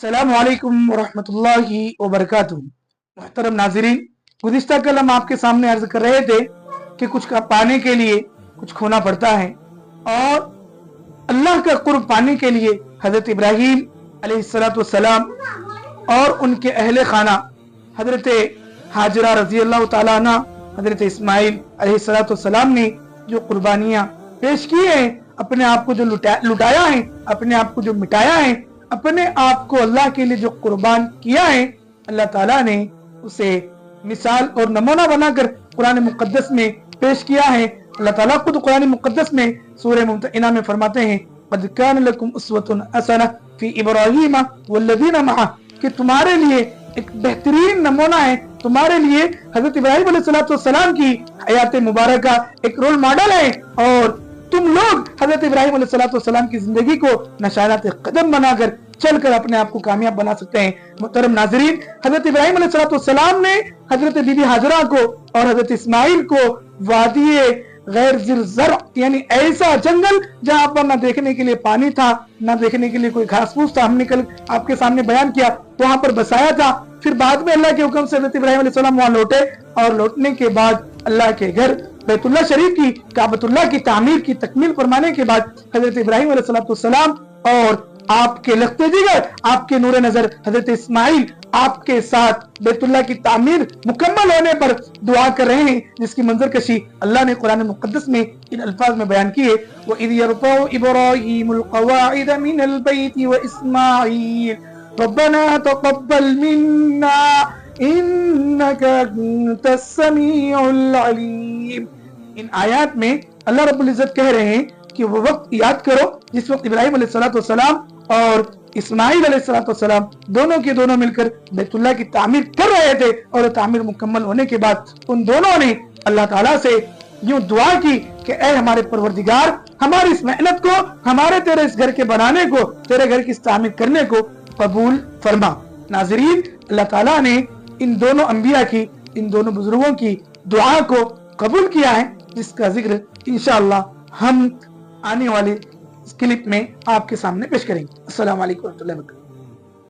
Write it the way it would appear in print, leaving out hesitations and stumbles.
अस्सलामु अलैकुम वरहमतुल्लाहि वबरकातुहू। मुहतरम नाज़रीन, गुज़िश्ता कल हम आपके सामने अर्ज कर रहे थे कि कुछ का पाने के लिए कुछ खोना पड़ता है, और अल्लाह का कुर्ब पाने के लिए हजरत इब्राहीम अलैहिस्सलाम और उनके अहले खाना हजरत हाजरा रज़ी अल्लाह ताला अन्हा, हजरत इस्माइल अलैहिस्सलाम ने जो कुर्बानियां पेश की हैं, अपने आप को जो लुटाया है, अपने आप को जो मिटाया है, अपने आप को अल्लाह के लिए जो कुर्बान किया है, अल्लाह ताला ने उसे मिसाल और नमूना बनाकर कुरान मुक़द्दस में पेश किया है। अल्लाह ताला खुद कुरान मुक़द्दस में सूरह मुम्तहिना में फरमाते हैं, क़द कान लकुम उसवतुन हसना फी इब्राहीम वल्लज़ीना मअह, कि तुम्हारे लिए एक बेहतरीन नमूना है, तुम्हारे लिए हजरत इब्राहीम अलैहिस्सलाम की हयात मुबारका एक रोल मॉडल है, और तुम लोग हजरत इब्राहीम अलैहिस्सलाम की जिंदगी को निशानात कदम बनाकर चलकर अपने आप को कामयाब बना सकते हैं। मुहतरम नाज़रीन, हजरत इब्राहीम अलैहिस्सलाम ने हजरत बीबी हाजरा को और हजरत इस्माइल को वादिये गैर ज़िर यानी ऐसा जंगल जहां पर ना देखने के लिए पानी था, ना देखने के लिए कोई घास फूस था, हमने कल आपके सामने बयान किया, वहां पर बसाया था। फिर बाद में अल्लाह के हुक्म से हजरत इब्राहीम अलैहिस्सलाम वहां लौटे, और लौटने के बाद अल्लाह के घर बैतुल्लाह शरीफ की काबतुल्लाह की तामीर की तकमील फरमाने के बाद हजरत इब्राहीम अलैहिस्सलाम और आपके लख्ते जिगर, आपके नूर नजर हजरत इस्माइल आपके साथ बैतुल्लाह की तामीर मुकम्मल होने पर दुआ कर रहे हैं, जिसकी मंजरकशी अल्लाह ने कुरान मुक़द्दस में इन अल्फाज में बयान की है। व इज़ यरफ़उ इब्राहीमुल क़वाइद मिनल बैति व इस्माइल रब्बना तक़ब्बल मिन्ना इन्नका अंतस समीउल अलीम। इन आयत में अल्लाह रब्बुल इज्जत कह रहे हैं कि वो वक्त याद करो जिस वक्त इब्राहीम अलैहिस्सलाम और इस्माइल अलैहिस्सलाम दोनों के दोनों मिलकर बैतुल्लाह की तामीर कर रहे थे, और तामीर मुकम्मल होने के बाद उन दोनों ने अल्लाह ताला से यूं दुआ की कि ऐ हमारे परवरदिगार, हमारी इस मेहनत को, हमारे तेरे इस घर के बनाने को, तेरे घर की तामीर करने को कबूल फरमा। नाज़रीन, अल्लाह ताला ने इन दोनों अंबिया की, इन दोनों बुजुर्गों की दुआ को कबूल किया है, जिसका जिक्र इंशाअल्लाह हम आने वाले क्लिप में आपके सामने पेश करेंगे। अस्सलाम वालेकुम।